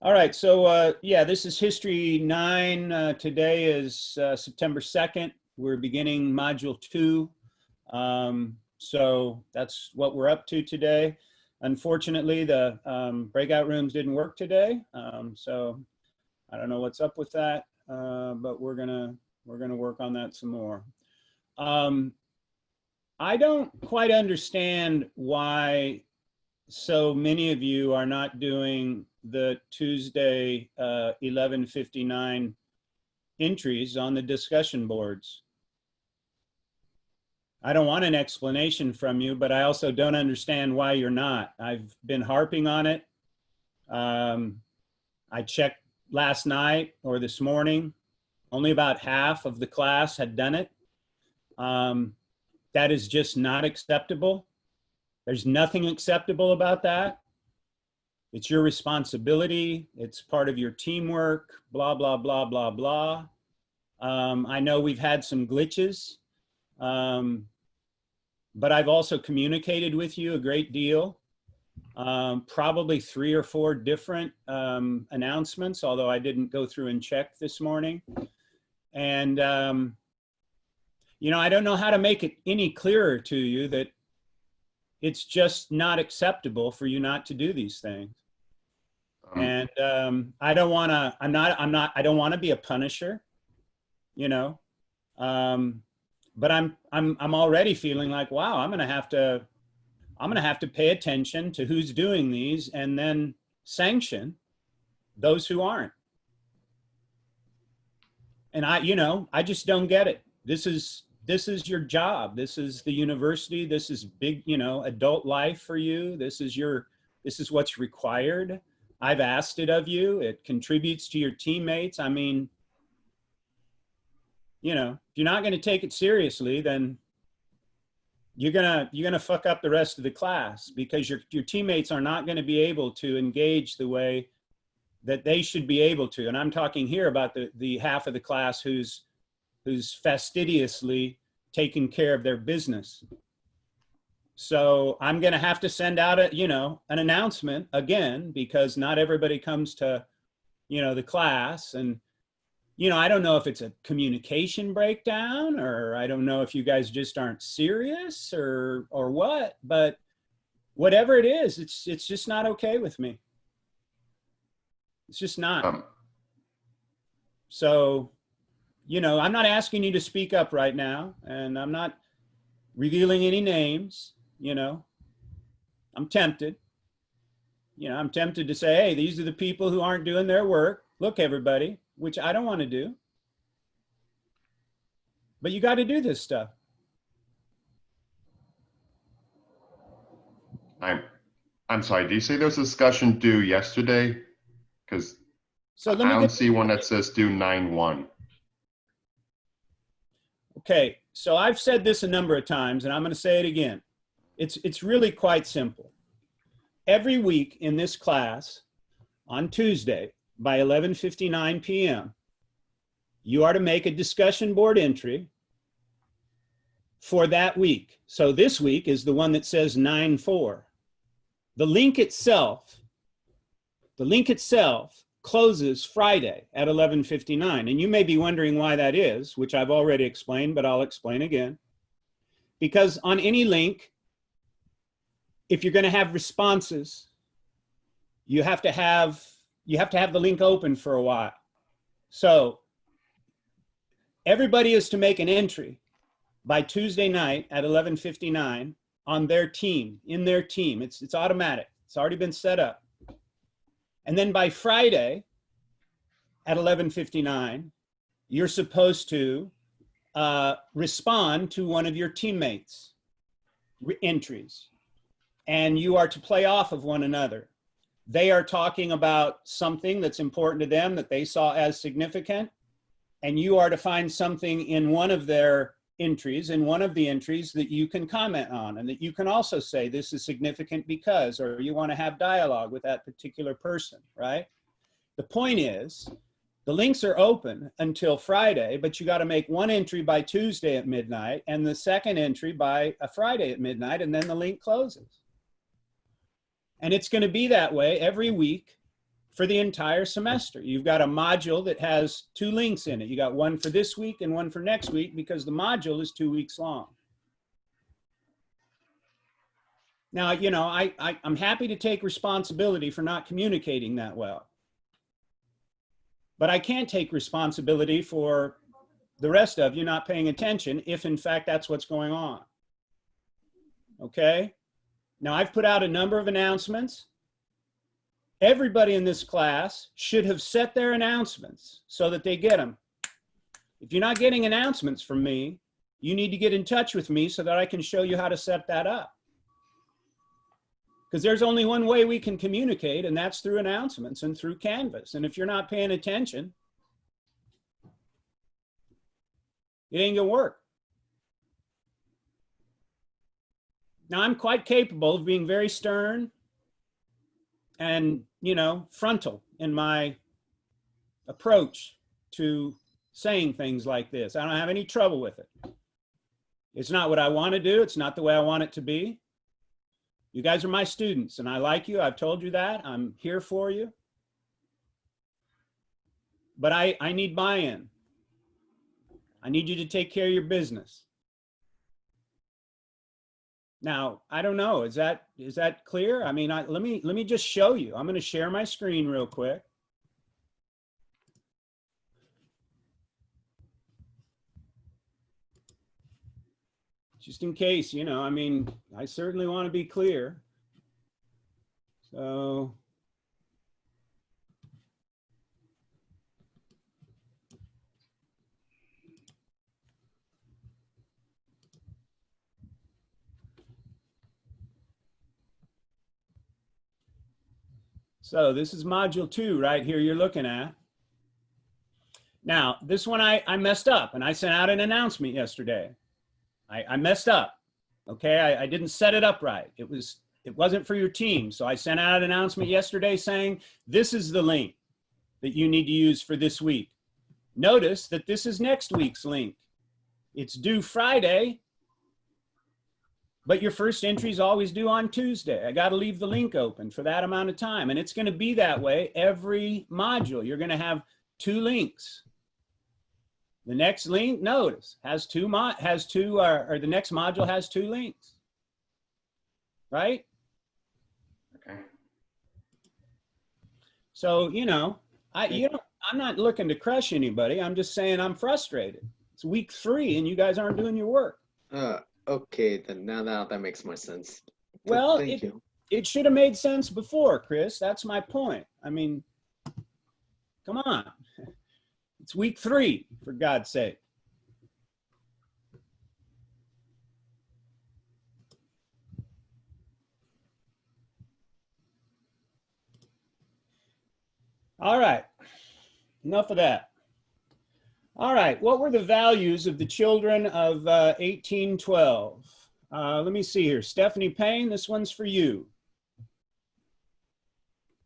All right, so yeah, this is History 9. Today is September 2nd. We're beginning Module 2. So that's what we're up to today. Unfortunately, the breakout rooms didn't work today, so I don't know what's up with that, but we're gonna work on that some more. I don't quite understand why so many of you are not doing the Tuesday 11:59 entries on the discussion boards. I don't want an explanation from you, but I also don't understand why you're not. I've been harping on it. I checked last night or this morning. Only about half of the class had done it. That is just not acceptable. There's nothing acceptable about that. It's your responsibility. It's part of your teamwork, blah, blah, blah, blah, blah. I know we've had some glitches, but I've also communicated with you a great deal. Probably 3 or 4 different announcements, although I didn't go through and check this morning. And, you know, I don't know how to make it any clearer to you that it's just not acceptable for you not to do these things. And I don't want to, I don't want to be a punisher, you know, but I'm already feeling like, wow, I'm going to have to pay attention to who's doing these and then sanction those who aren't. And I just don't get it. This is your job. This is the university. This is big, adult life for you. This is what's required. I've asked it of you. It contributes to your teammates. I mean, if you're not going to take it seriously, then you're gonna fuck up the rest of the class, because your teammates are not going to be able to engage the way that they should be able to. And I'm talking here about the half of the class who's fastidiously taking care of their business. So I'm going to have to send out an announcement again, because not everybody comes to, the class. And, I don't know if it's a communication breakdown, or I don't know if you guys just aren't serious or what, but whatever it is, it's just not okay with me. It's just not. So, I'm not asking you to speak up right now, and I'm not revealing any names. I'm tempted. I'm tempted to say, hey, these are the people who aren't doing their work. Look, everybody, which I don't want to do. But you got to do this stuff. I'm sorry, did you say there was a discussion due yesterday? Because I don't see one that says due 9/1. Okay, so I've said this a number of times, and I'm going to say it again. It's really quite simple. Every week in this class, on Tuesday by 11:59 p.m., you are to make a discussion board entry for that week. So this week is the one that says 9/4. The link itself closes Friday at 11:59. And you may be wondering why that is, which I've already explained, but I'll explain again. Because on any link, if you're going to have responses, you have to have the link open for a while. So everybody is to make an entry by Tuesday night at 11:59 on their team, in their team. It's automatic. It's already been set up. And then by Friday at 11:59, you're supposed to respond to one of your teammates' entries. And you are to play off of one another. They are talking about something that's important to them that they saw as significant. And you are to find something in one of their entries, in one of the entries, that you can comment on, and that you can also say this is significant because, or you want to have dialogue with that particular person, right? The point is, the links are open until Friday, but you got to make one entry by Tuesday at midnight and the second entry by a Friday at midnight, and then the link closes. And it's going to be that way every week for the entire semester. You've got a module that has 2 links in it. You got one for this week and one for next week because the module is 2 weeks long. Now, you know, I'm happy to take responsibility for not communicating that well. But I can't take responsibility for the rest of you not paying attention if in fact that's what's going on. Okay? Now I've put out a number of announcements. Everybody in this class should have set their announcements so that they get them. If you're not getting announcements from me, you need to get in touch with me so that I can show you how to set that up. Because there's only one way we can communicate, and that's through announcements and through Canvas. And if you're not paying attention, it ain't gonna work. Now, I'm quite capable of being very stern and, you know, frontal in my approach to saying things like this. I don't have any trouble with it. It's not what I want to do. It's not the way I want it to be. You guys are my students, and I like you. I've told you that. I'm here for you. But I need buy-in. I need you to take care of your business. Now, I don't know. Is that clear? I mean, let me just show you. I'm going to share my screen real quick. Just in case, you know, I mean, I certainly want to be clear. So this is module 2 right here you're looking at. Now, this one I messed up, and I sent out an announcement yesterday. I messed up, okay? I didn't set it up right. It wasn't for your team. So I sent out an announcement yesterday saying, this is the link that you need to use for this week. Notice that this is next week's link. It's due Friday, but your first entry is always due on Tuesday. I got to leave the link open for that amount of time. And it's going to be that way every module. You're going to have 2 links. The next link, notice, or the next module has 2 links, right? Okay. So, you know, I'm not looking to crush anybody. I'm just saying I'm frustrated. It's week 3 and you guys aren't doing your work. Okay, then now that makes more sense. Well, Thank you. It should have made sense before, Chris. That's my point. I mean, come on. It's week 3, for God's sake. All right, enough of that. All right, what were the values of the children of 1812? Let me see here. Stephanie Payne, this one's for you.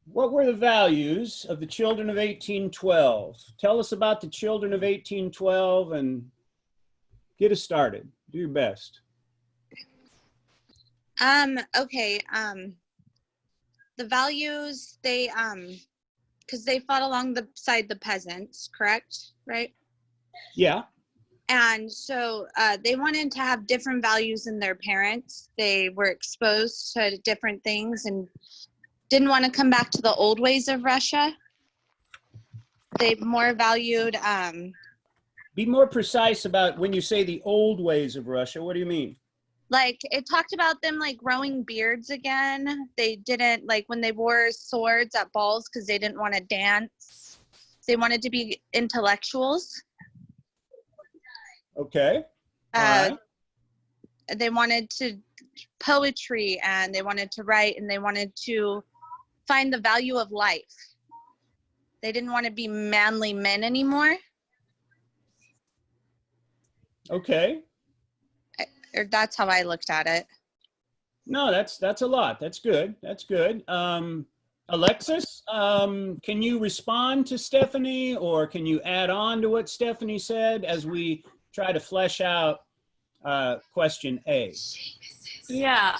What were the values of the children of 1812? Tell us about the children of 1812 and get us started. Do your best. Okay. The values, because they fought alongside the peasants, correct? Right? Yeah. And so they wanted to have different values in their parents. They were exposed to different things and didn't want to come back to the old ways of Russia. They more valued. Be more precise about when you say the old ways of Russia. What do you mean? Like, it talked about them like growing beards again. They didn't, like, when they wore swords at balls because they didn't want to dance. They wanted to be intellectuals. Okay. Right. They wanted to poetry, and they wanted to write, and they wanted to find the value of life. They didn't want to be manly men anymore. Okay. Or that's how I looked at it. No, that's a lot. That's good. That's good. Alexis, can you respond to Stephanie, or can you add on to what Stephanie said as we try to flesh out question A? Yeah,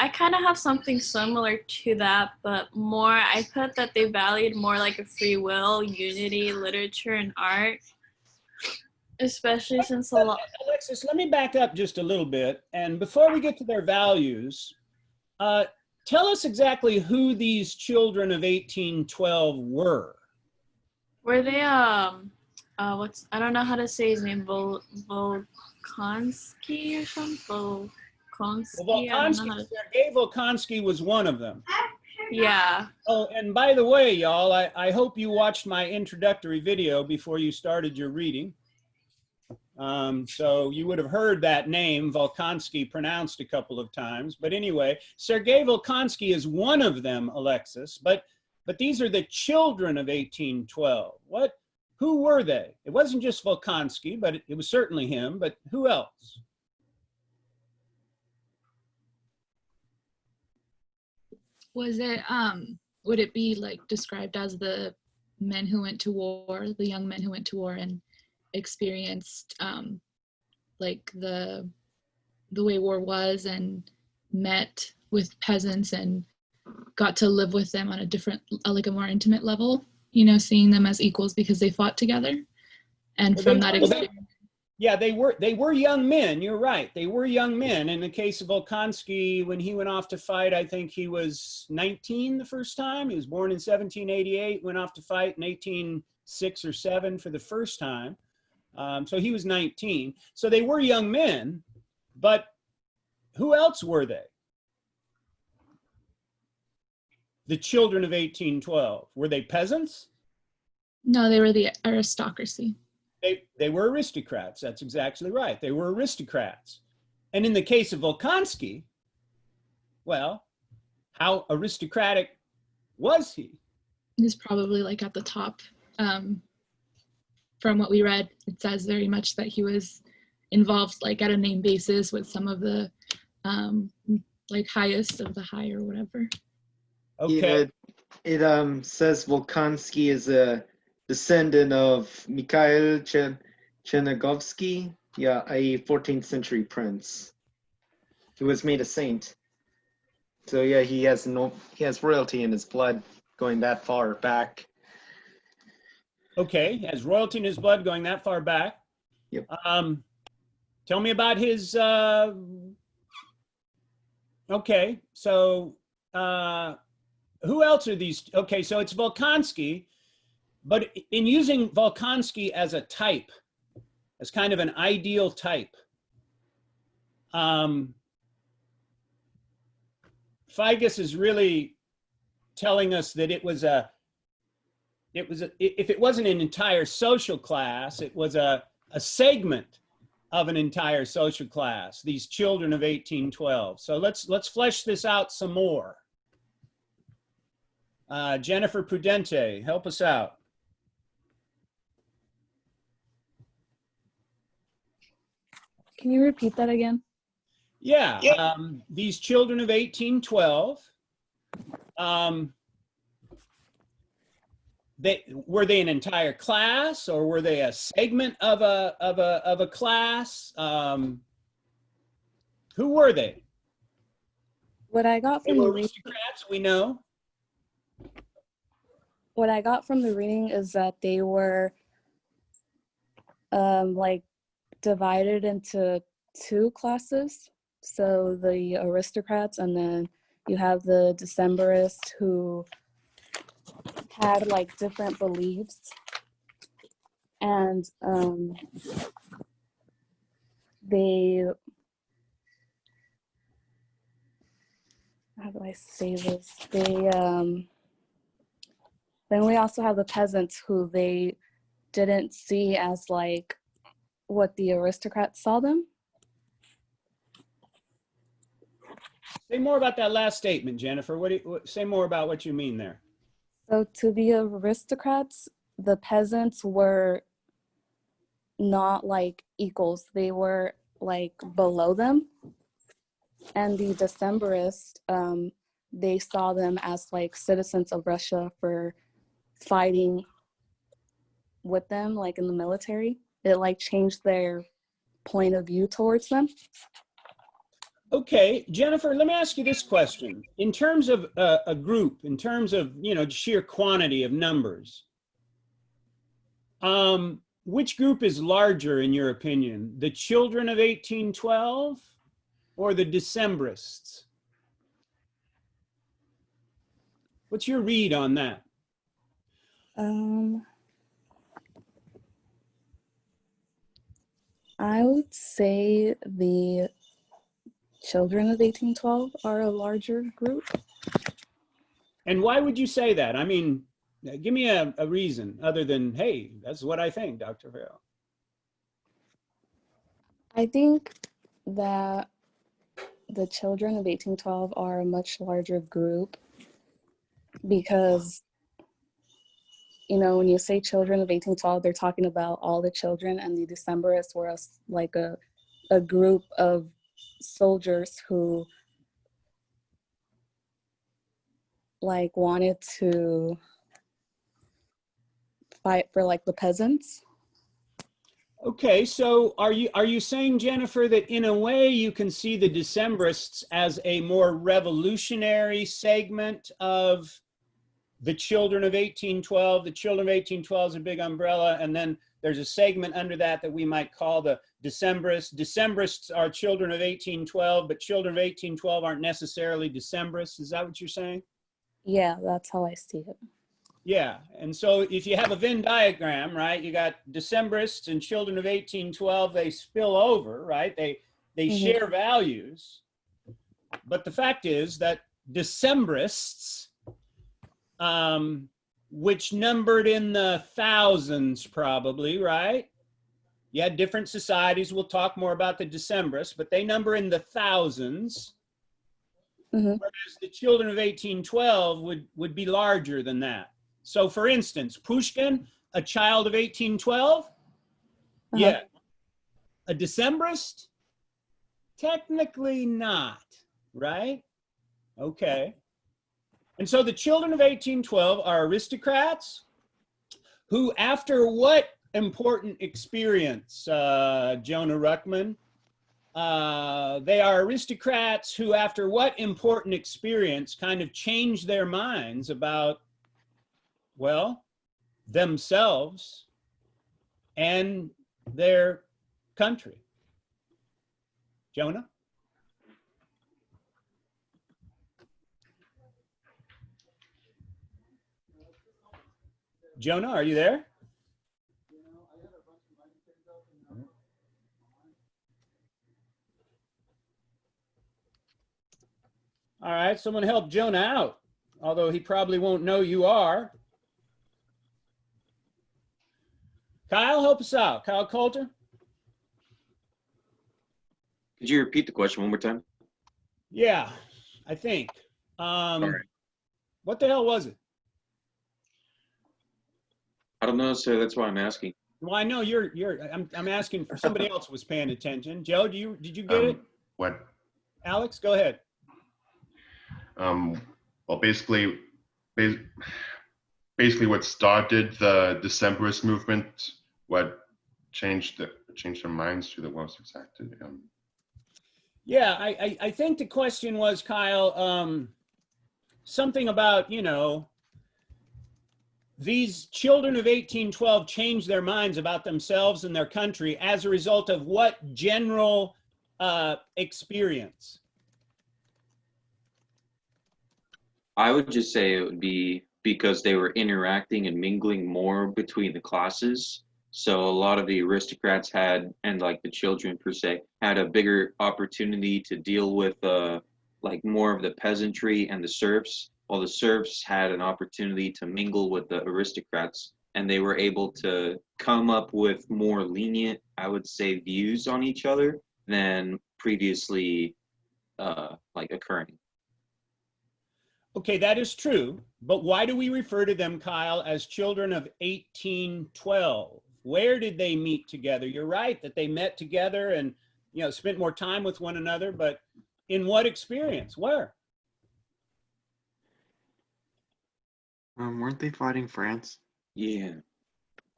I kind of have something similar to that, but more, I put that they valued more like a free will, unity, literature, and art, especially since a lot. Alexis, let me back up just a little bit. And before we get to their values, tell us exactly who these children of 1812 were. Were they, what's, I don't know how to say his name, Volkonsky or something? Volkonsky, Well, I don't know how to. Sergei Volkonsky was one of them. Yeah. Oh, and by the way, y'all, I hope you watched my introductory video before you started your reading. So you would have heard that name, Volkonsky, pronounced a couple of times. But anyway, Sergei Volkonsky is one of them, Alexis. But these are the children of 1812. Who were they? It wasn't just Volkonsky, but it was certainly him. But who else? Was it, would it be like described as the men who went to war, the young men who went to war and experienced like the way war was and met with peasants and got to live with them on a different, like a more intimate level, you know, seeing them as equals because they fought together. And well, from that experience. Yeah, they were young men. You're right. They were young men. In the case of Volkonsky, when he went off to fight, I think he was 19 the first time. He was born in 1788, went off to fight in 1806 or 7 for the first time. So he was 19. So they were young men, but who else were they? The children of 1812. Were they peasants? No, they were the aristocracy. They were aristocrats. That's exactly right. They were aristocrats. And in the case of Volkonsky, well, how aristocratic was he? He's probably like at the top. From what we read, it says very much that he was involved like at a name basis with some of the like highest of the high or whatever. Okay. It says Volkonsky is a descendant of Mikhail Chernigovsky, yeah, a 14th century prince who was made a saint. So yeah, he has royalty in his blood going that far back. Okay, he has royalty in his blood going that far back. Yep. Tell me about his. Okay, so who else are these? Okay, so it's Volkonsky, but in using Volkonsky as a type, as kind of an ideal type, Figes is really telling us that if it wasn't an entire social class, it was a segment of an entire social class, these children of 1812. So let's flesh this out some more. Jennifer Prudente, help us out. Can you repeat that again? Yeah, these children of 1812, were they an entire class, or were they a segment of a class? Who were they? What I got They from the were reading, aristocrats, we know. what I got from the reading is that they were like divided into two classes. So the aristocrats, and then you have the Decembrists who had like different beliefs, and they, how do I say this? They then we also have the peasants who they didn't see as like what the aristocrats saw them. Say more about that last statement, Jennifer. Say more about what you mean there. So to the aristocrats, the peasants were not like equals. They were like below them. And the Decembrists, they saw them as like citizens of Russia for fighting with them, like in the military. It like changed their point of view towards them. Okay, Jennifer, let me ask you this question. In terms of a group, in terms of, you know, sheer quantity of numbers, which group is larger in your opinion? The children of 1812 or the Decembrists? What's your read on that? I would say the children of 1812 are a larger group. And why would you say that? I mean, give me a reason other than, hey, that's what I think, Dr. Farrell. I think that the children of 1812 are a much larger group because, you know, when you say children of 1812, they're talking about all the children, and the Decembrists were like a group of soldiers who like wanted to fight for like the peasants. Okay, so are you saying, Jennifer, that in a way you can see the Decembrists as a more revolutionary segment of the children of 1812? The children of 1812 is a big umbrella, and then there's a segment under that that we might call the Decembrists. Decembrists are children of 1812, but children of 1812 aren't necessarily Decembrists. Is that what you're saying? Yeah, that's how I see it. Yeah, and so if you have a Venn diagram, right, you got Decembrists and children of 1812, they spill over, right? They share values. But the fact is that Decembrists, which numbered in the thousands probably, right? You had different societies. We'll talk more about the Decembrists, but they number in the thousands. Whereas the children of 1812 would be larger than that. So for instance, Pushkin, a child of 1812? Yeah. A Decembrist? Technically not, right? Okay. And so the children of 1812 are aristocrats who, after what important experience, Jonah Ruckman? They are aristocrats who, after what important experience, kind of changed their minds about, well, themselves and their country. Jonah? Jonah, are you there? All right, someone help Jonah out, although he probably won't know you are. Kyle, help us out. Kyle Coulter? Could you repeat the question one more time? Yeah, I think. All right. What the hell was it? I don't know, sir. That's why I'm asking. Well, I know I'm asking for somebody else was paying attention. Joe, did you get it? What? Alex, go ahead. Well, basically what started the Decembrist movement, what changed their minds to the most exactly. Yeah, I think the question was, Kyle, something about, you know, these children of 1812 changed their minds about themselves and their country as a result of what general experience? I would just say it would be because they were interacting and mingling more between the classes. So a lot of the aristocrats had, and like the children per se, had a bigger opportunity to deal with like more of the peasantry and the serfs, while the serfs had an opportunity to mingle with the aristocrats, and they were able to come up with more lenient, I would say, views on each other than previously like occurring. Okay, that is true, but why do we refer to them, Kyle, as children of 1812? Where did they meet together? You're right that they met together and, you know, spent more time with one another, but in what experience? Where? Weren't they fighting France? Yeah.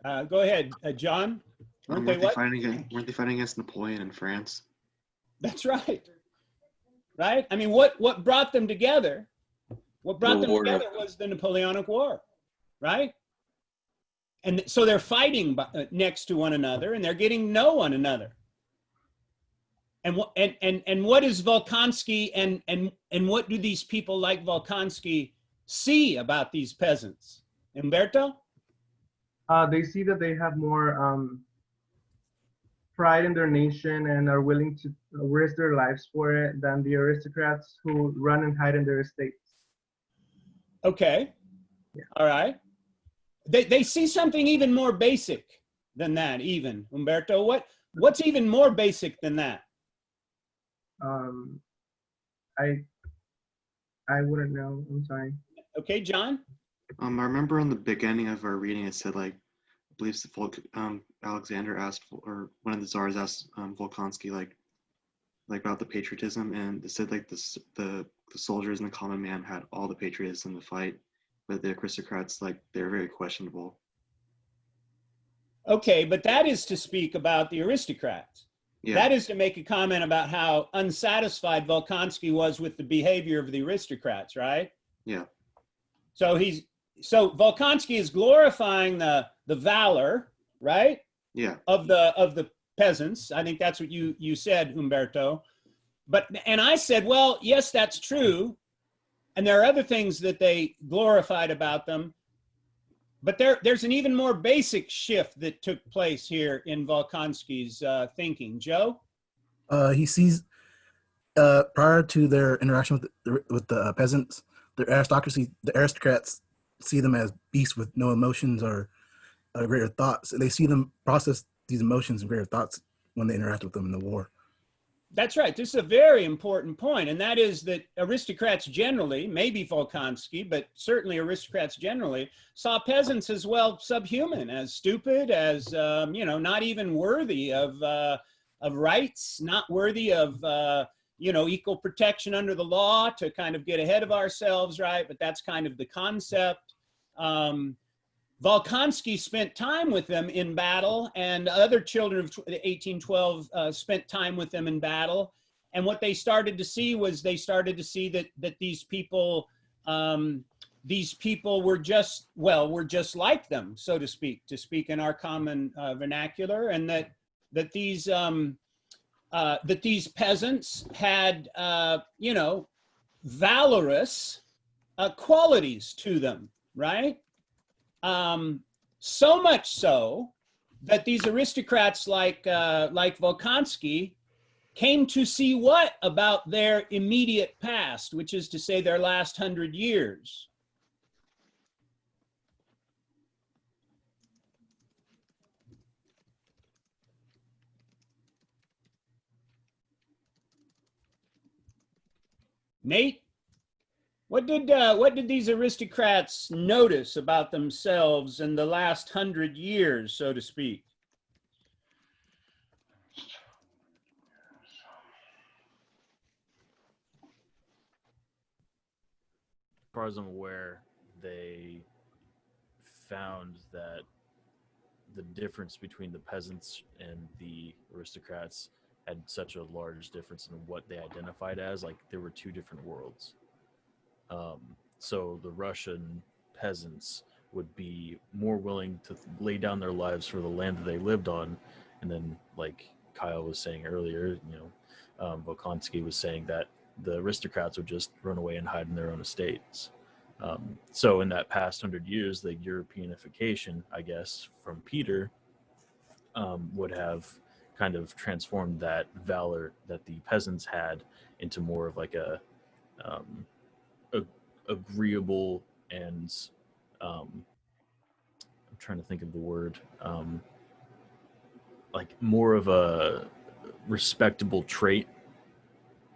Go ahead, John. Weren't they what? Weren't they fighting against Napoleon in France? That's right. right? I mean, what brought them together? What brought them war. together was the Napoleonic War, right? And so they're fighting next to one another, and they're getting to know one another. And what is Volkonsky, and what do these people like Volkonsky see about these peasants? Umberto? They see that they have more pride in their nation and are willing to risk their lives for it than the aristocrats who run and hide in their estates. Okay. Yeah. All right. They see something even more basic than that, even. Umberto, what's even more basic than that? I wouldn't know. I'm sorry. Okay, John? I remember in the beginning of our reading, it said, like, I believe Alexander asked, or one of the czars asked Volkonsky, like about the patriotism, and it said like the soldiers and the common man had all the patriotism in the fight, but the aristocrats, like, they're very questionable. Okay, but that is to speak about the aristocrats. Yeah. That is to make a comment about how unsatisfied Volkonsky was with the behavior of the aristocrats, right? Yeah. So Volkonsky is glorifying the valor, right? Yeah. Of the peasants. I think that's what you said, Humberto. And I said, well, yes, that's true. And there are other things that they glorified about them. But there's an even more basic shift that took place here in Volkonsky's thinking. Joe? He sees, prior to their interaction with the peasants, the aristocrats see them as beasts with no emotions or greater thoughts. And they see them process these emotions and greater thoughts when they interact with them in the war. That's right. This is a very important point, and that is that aristocrats generally, maybe Volkonsky, but certainly aristocrats generally, saw peasants as, well, subhuman, as stupid, as not even worthy of rights, not worthy of equal protection under the law, to kind of get ahead of ourselves, right? But that's kind of the concept. Volkonsky spent time with them in battle, and other children of 1812 spent time with them in battle. And what they started to see was that these people were just like them, so to speak in our common vernacular, and that these peasants had valorous qualities to them, right? So much so that these aristocrats like Volkonsky came to see what about their immediate past, which is to say their last 100 years. Nate? What did these aristocrats notice about themselves in the last 100 years, so to speak? As far as I'm aware, they found that the difference between the peasants and the aristocrats had such a large difference in what they identified as, like there were two different worlds. So the Russian peasants would be more willing to lay down their lives for the land that they lived on. And then, like Kyle was saying earlier, Volkonsky was saying that the aristocrats would just run away and hide in their own estates. So in that past 100 years, the Europeanification, I guess, from Peter would have kind of transformed that valor that the peasants had into more of like a agreeable and I'm trying to think of the word, like more of a respectable trait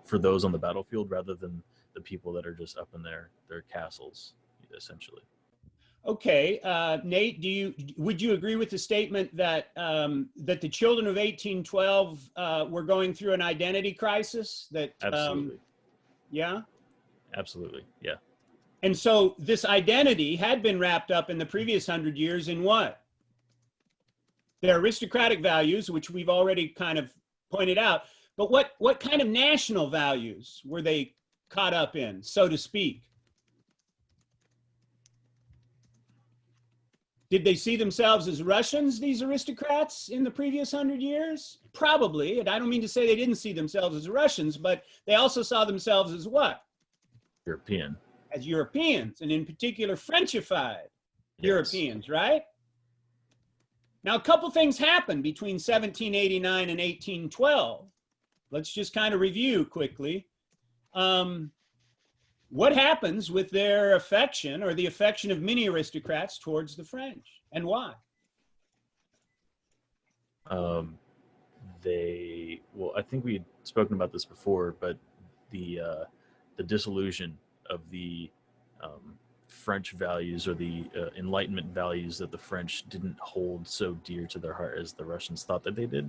for those on the battlefield rather than the people that are just up in their castles, essentially. Okay, Nate, would you agree with the statement that that the children of 1812 were going through an identity crisis? That absolutely. Yeah. Absolutely, yeah. And so this identity had been wrapped up in the previous 100 years in what? Their aristocratic values, which we've already kind of pointed out, But what kind of national values were they caught up in, so to speak? Did they see themselves as Russians, these aristocrats, in the previous 100 years? Probably, and I don't mean to say they didn't see themselves as Russians, but they also saw themselves as what? European. As Europeans, and in particular Frenchified Yes. Europeans, right? Now, a couple things happened between 1789 and 1812. Let's just kind of review quickly. What happens with their affection, or the affection of many aristocrats towards the French, and why? Well, I think we had spoken about this before, but the disillusion of the French values, or the Enlightenment values that the French didn't hold so dear to their heart as the Russians thought that they did.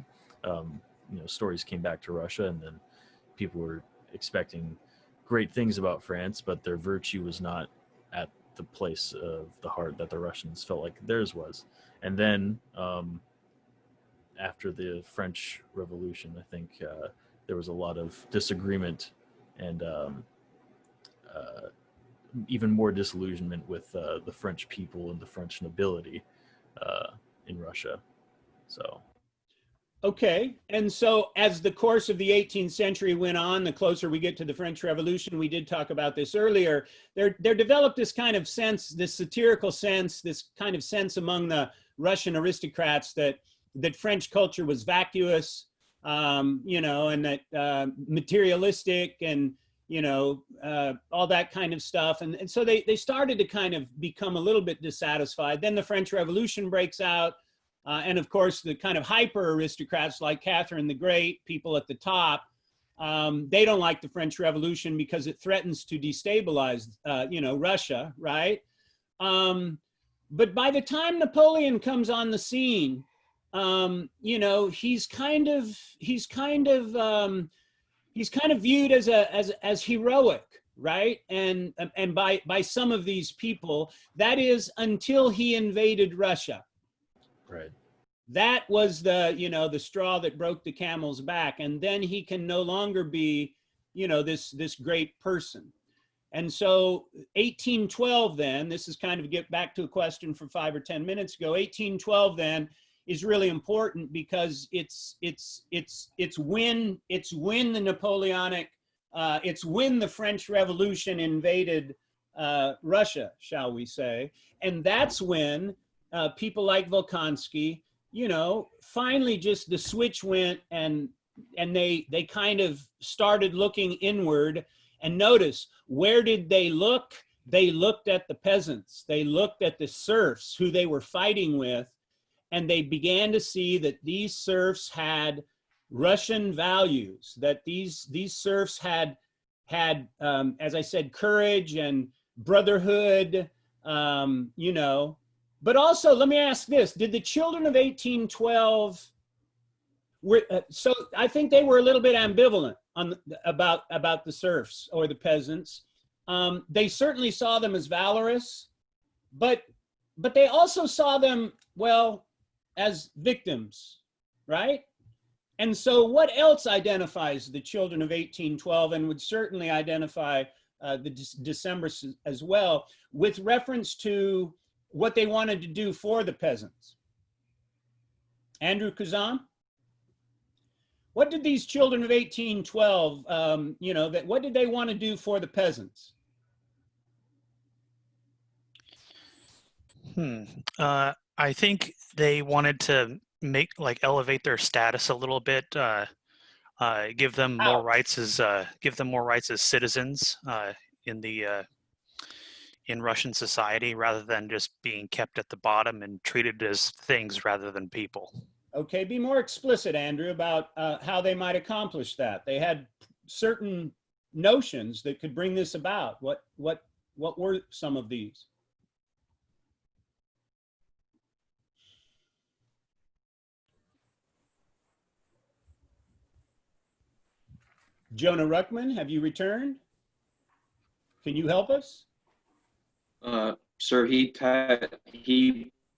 Stories came back to Russia, and then people were expecting great things about France, but their virtue was not at the place of the heart that the Russians felt like theirs was. And then after the French Revolution, I think there was a lot of disagreement and even more disillusionment with the French people and the French nobility in Russia. So. Okay, and so as the course of the 18th century went on, the closer we get to the French Revolution, we did talk about this earlier, there developed this kind of sense, this satirical sense, this kind of sense among the Russian aristocrats that French culture was vacuous, and that materialistic, and all that kind of stuff. And so they started to kind of become a little bit dissatisfied. Then the French Revolution breaks out. And of course, the kind of hyper aristocrats like Catherine the Great, people at the top, they don't like the French Revolution because it threatens to destabilize, Russia, right? But by the time Napoleon comes on the scene, he's kind of viewed as heroic, right? And by some of these people, that is until he invaded Russia. Right. That was the straw that broke the camel's back, and then he can no longer be, this great person. And so 1812 then, this is kind of get back to a question from 5 or 10 minutes ago. 1812 then is really important because it's when the Napoleonic, it's when the French Revolution invaded Russia, shall we say, and that's when people like Volkonsky, finally just the switch went, and they kind of started looking inward. And notice, where did they look? They looked at the peasants. They looked at the serfs who they were fighting with, and they began to see that these serfs had Russian values, that these serfs had, as I said, courage and brotherhood, But also, let me ask this: did the children of 1812? So I think they were a little bit ambivalent about the serfs or the peasants. They certainly saw them as valorous, but they also saw them, well, as victims, right? And so, what else identifies the children of 1812, and would certainly identify the Decembrists as well, with reference to what they wanted to do for the peasants? Andrew Kazan? What did these children of 1812, what did they want to do for the peasants? I think they wanted to elevate their status a little bit, give them more rights as citizens in Russian society, rather than just being kept at the bottom and treated as things rather than people. Okay, be more explicit, Andrew, about how they might accomplish that. They had certain notions that could bring this about. What were some of these? Jonah Ruckman, have you returned? Can you help us? Sir, he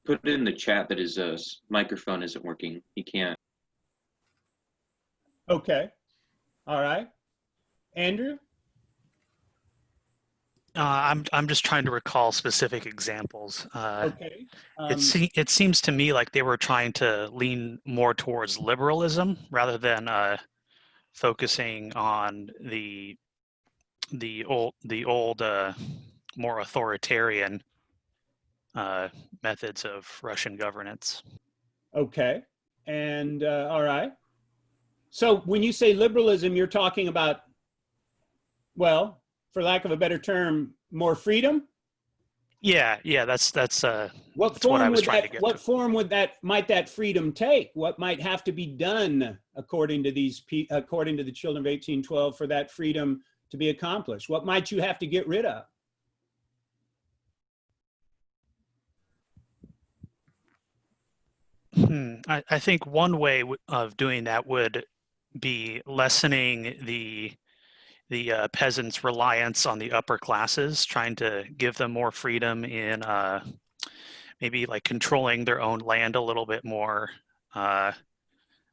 put in the chat that his microphone isn't working. He can't. Okay. All right. Andrew? I'm just trying to recall specific examples. Okay. It seems to me like they were trying to lean more towards liberalism rather than focusing on the old more authoritarian methods of Russian governance. Okay. And all right. So when you say liberalism, you're talking about, well, for lack of a better term, more freedom? Yeah, that's What that's what form I was would trying to that, get what to. form would that, might that freedom take? What might have to be done according to according to the children of 1812 for that freedom to be accomplished? What might you have to get rid of? I think one way of doing that would be lessening the peasants' reliance on the upper classes, trying to give them more freedom in maybe like controlling their own land a little bit more,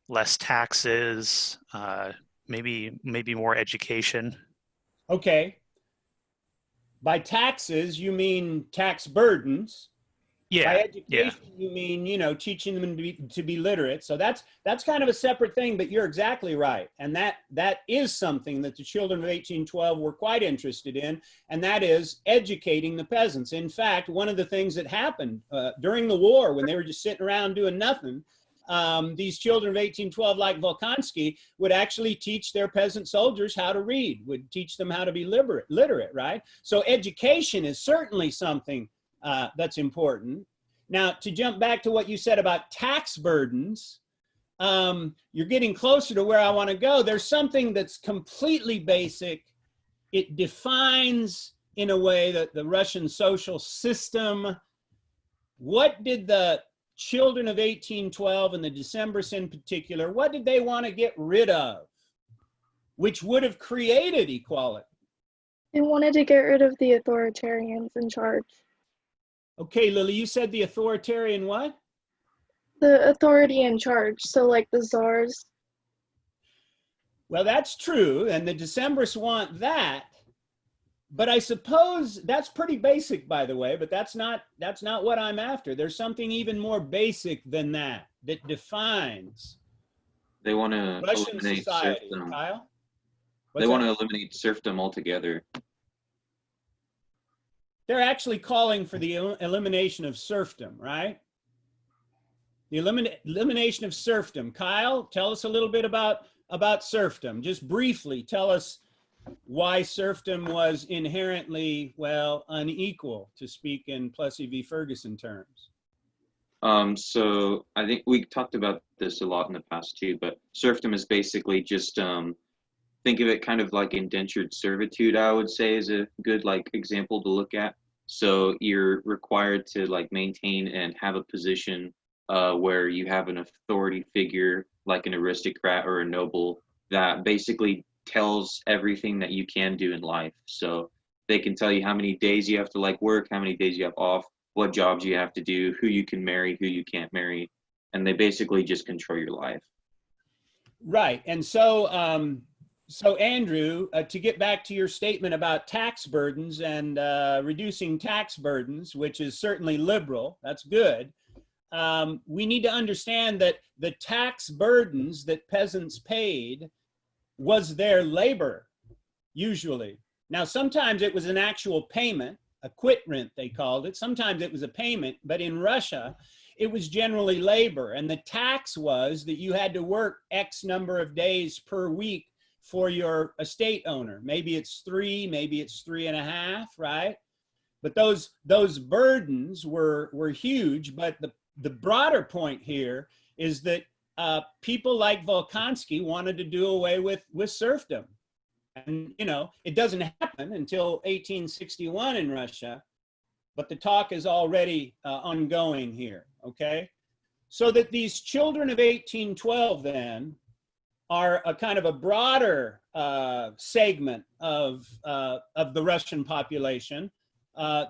less taxes, maybe more education. Okay. By taxes, you mean tax burdens. By Yeah, education, you mean, you know, teaching them to be literate. So that's kind of a separate thing, but you're exactly right. And that is something that the children of 1812 were quite interested in, and that is educating the peasants. In fact, one of the things that happened during the war, when they were just sitting around doing nothing, these children of 1812, like Volkonsky, would actually teach their peasant soldiers how to read, would teach them how to be literate, right? So education is certainly something that's important. Now, to jump back to what you said about tax burdens, you're getting closer to where I want to go. There's something that's completely basic. It defines, in a way, that the Russian social system. What did the children of 1812 and the Decembrists in particular, what did they want to get rid of, which would have created equality? They wanted to get rid of the authoritarians in charge. Okay, Lily, you said the authoritarian what? The authority in charge, so like the czars. Well, that's true, and the Decembrists want that. But I suppose that's pretty basic, by the way, but that's not what I'm after. There's something even more basic than that defines They want to Russian eliminate society. serfdom. Kyle? They want to eliminate serfdom altogether. They're actually calling for the elimination of serfdom, right? The elimination of serfdom. Kyle, tell us a little bit about serfdom. Just briefly, tell us why serfdom was inherently, well, unequal, to speak in Plessy v. Ferguson terms. So I think we talked about this a lot in the past too, but serfdom is basically just think of it kind of like indentured servitude, I would say, is a good like example to look at. So you're required to like maintain and have a position where you have an authority figure like an aristocrat or a noble that basically tells everything that you can do in life. So they can tell you how many days you have to like work, how many days you have off, what jobs you have to do, who you can marry, who you can't marry, and they basically just control your life. Right, and so so Andrew, to get back to your statement about tax burdens and reducing tax burdens, which is certainly liberal, that's good. We need to understand that the tax burdens that peasants paid was their labor, usually. Now, sometimes it was an actual payment, a quit rent they called it. Sometimes it was a payment, but in Russia, it was generally labor. And the tax was that you had to work X number of days per week for your estate owner. Maybe it's 3, maybe it's 3.5, right? But those burdens were huge. But the broader point here is that people like Volkonsky wanted to do away with serfdom. And, you know, it doesn't happen until 1861 in Russia, but the talk is already ongoing here, okay? So that these children of 1812 then are a kind of a broader segment of the Russian population.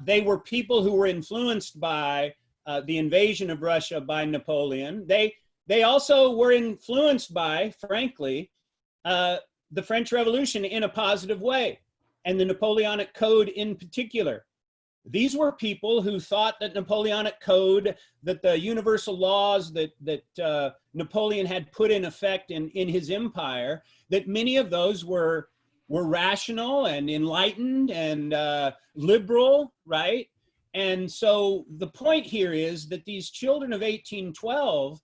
They were people who were influenced by the invasion of Russia by Napoleon. They also were influenced by, frankly, the French Revolution in a positive way, and the Napoleonic Code in particular. These were people who thought that Napoleonic Code, that the universal laws that Napoleon had put in effect in his empire, that many of those were rational and enlightened and liberal, right? And so the point here is that these children of 1812,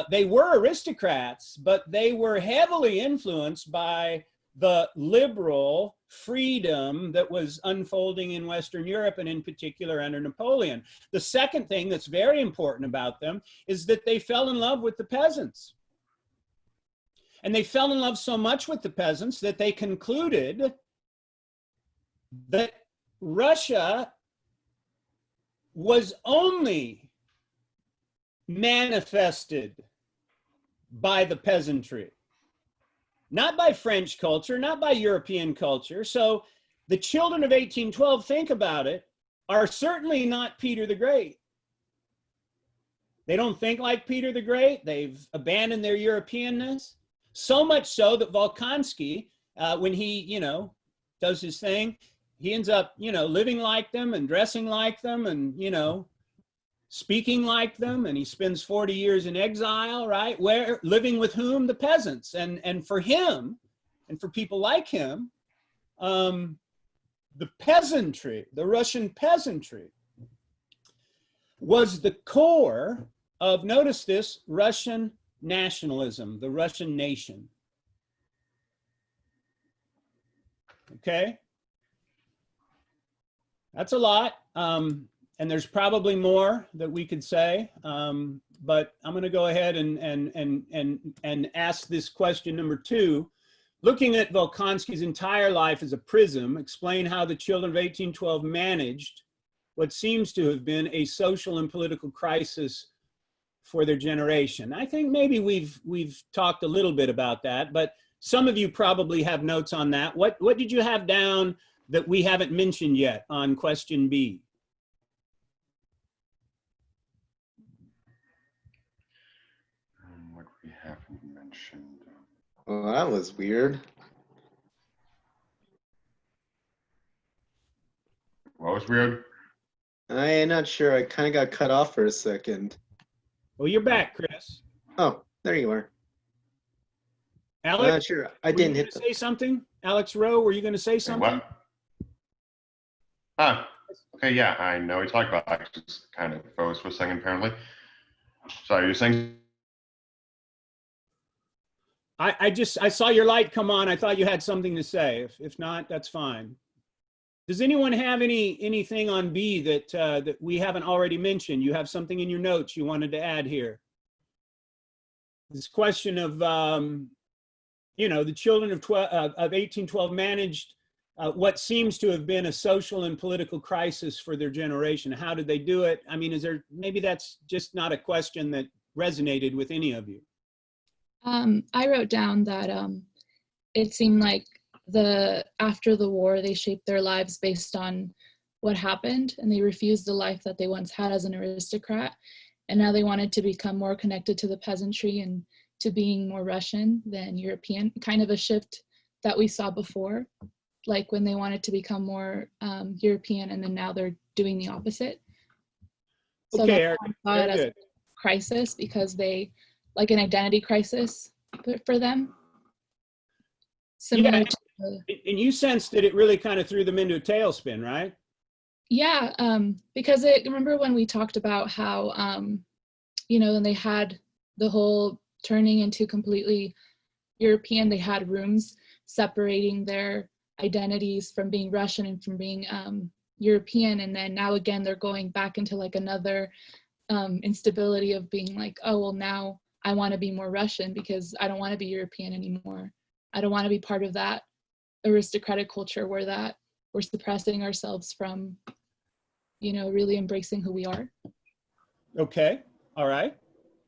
they were aristocrats, but they were heavily influenced by the liberal freedom that was unfolding in Western Europe, and in particular under Napoleon. The second thing that's very important about them is that they fell in love with the peasants. And they fell in love so much with the peasants that they concluded that Russia was only manifested by the peasantry, not by French culture, not by European culture. So the children of 1812, think about it, are certainly not Peter the Great. They don't think like Peter the Great. They've abandoned their Europeanness. So much so that Volkonsky, when he, does his thing, he ends up, living like them and dressing like them and, speaking like them. And he spends 40 years in exile, right? Where, living with whom? The peasants. And for him, and for people like him, the peasantry, the Russian peasantry, was the core of, notice this, Russian nationalism, the Russian nation. Okay? That's a lot. And there's probably more that we could say, but I'm going to go ahead and ask this question number 2. Looking at Volkonsky's entire life as a prism, explain how the children of 1812 managed what seems to have been a social and political crisis for their generation. I think maybe we've talked a little bit about that, but some of you probably have notes on that. What did you have down that we haven't mentioned yet on question B? What we haven't mentioned. Well, that was weird. What was weird? I'm not sure. I kind of got cut off for a second. Well, you're back, Chris. Oh, there you are. Alex, I'm not sure. I didn't hit say something. Alex Rowe, were you going to say something? What? Okay, yeah, I know we talked about that. Just kind of froze for a second, apparently. Sorry, you're saying? I saw your light come on. I thought you had something to say. If not, that's fine. Does anyone have anything on B that we haven't already mentioned? You have something in your notes you wanted to add here? This question of, the children of 1812 managed what seems to have been a social and political crisis for their generation. How did they do it? I mean, maybe that's just not a question that resonated with any of you. I wrote down that it seemed like after the war, they shaped their lives based on what happened, and they refused the life that they once had as an aristocrat. And now they wanted to become more connected to the peasantry and to being more Russian than European, kind of a shift that we saw before, like when they wanted to become more European, and then now they're doing the opposite. So okay, I saw it as a crisis because they, like an identity crisis for them. Similar to and you sensed that it really kind of threw them into a tailspin, right? Yeah, because remember when we talked about how, when they had the whole turning into completely European, they had rooms separating their identities from being Russian and from being European. And then now again, they're going back into like another instability of being like, oh, well, now I want to be more Russian because I don't want to be European anymore. I don't want to be part of that aristocratic culture where we're suppressing ourselves from, really embracing who we are. Okay. All right.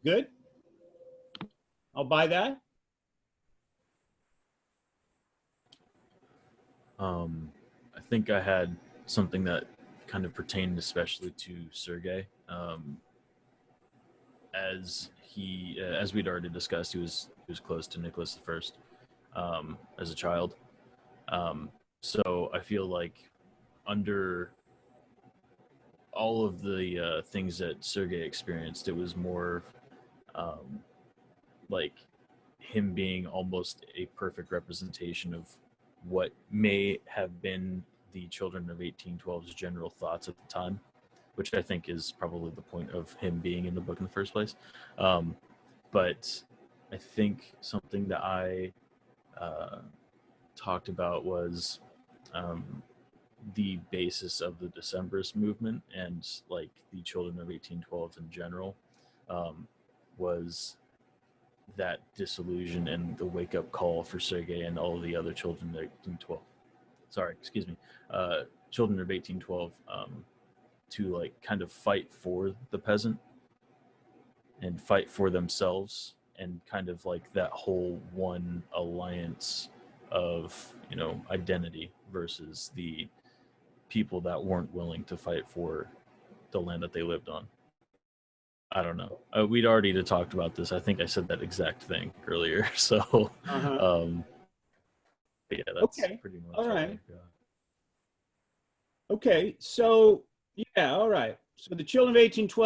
Good. I'll buy that. I think I had something that kind of pertained especially to Sergei. As we'd already discussed, he was close to Nicholas I. as a child. So I feel like under all of the things that Sergei experienced, it was more like him being almost a perfect representation of what may have been the children of 1812's general thoughts at the time, which I think is probably the point of him being in the book in the first place. But I think something that I talked about was the basis of the Decembrist movement and like the children of 1812 in general was that disillusion and the wake up call for Sergei and all the other children of 1812. Sorry, excuse me. Children of 1812 to like kind of fight for the peasant and fight for themselves and kind of like that whole one alliance of, you know, identity versus the people that weren't willing to fight for the land that they lived on. I don't know. We'd already talked about this. I think I said that exact thing earlier. So, yeah, that's Okay. pretty much All right. I've got. Okay. So, yeah. All right. So the children of 1812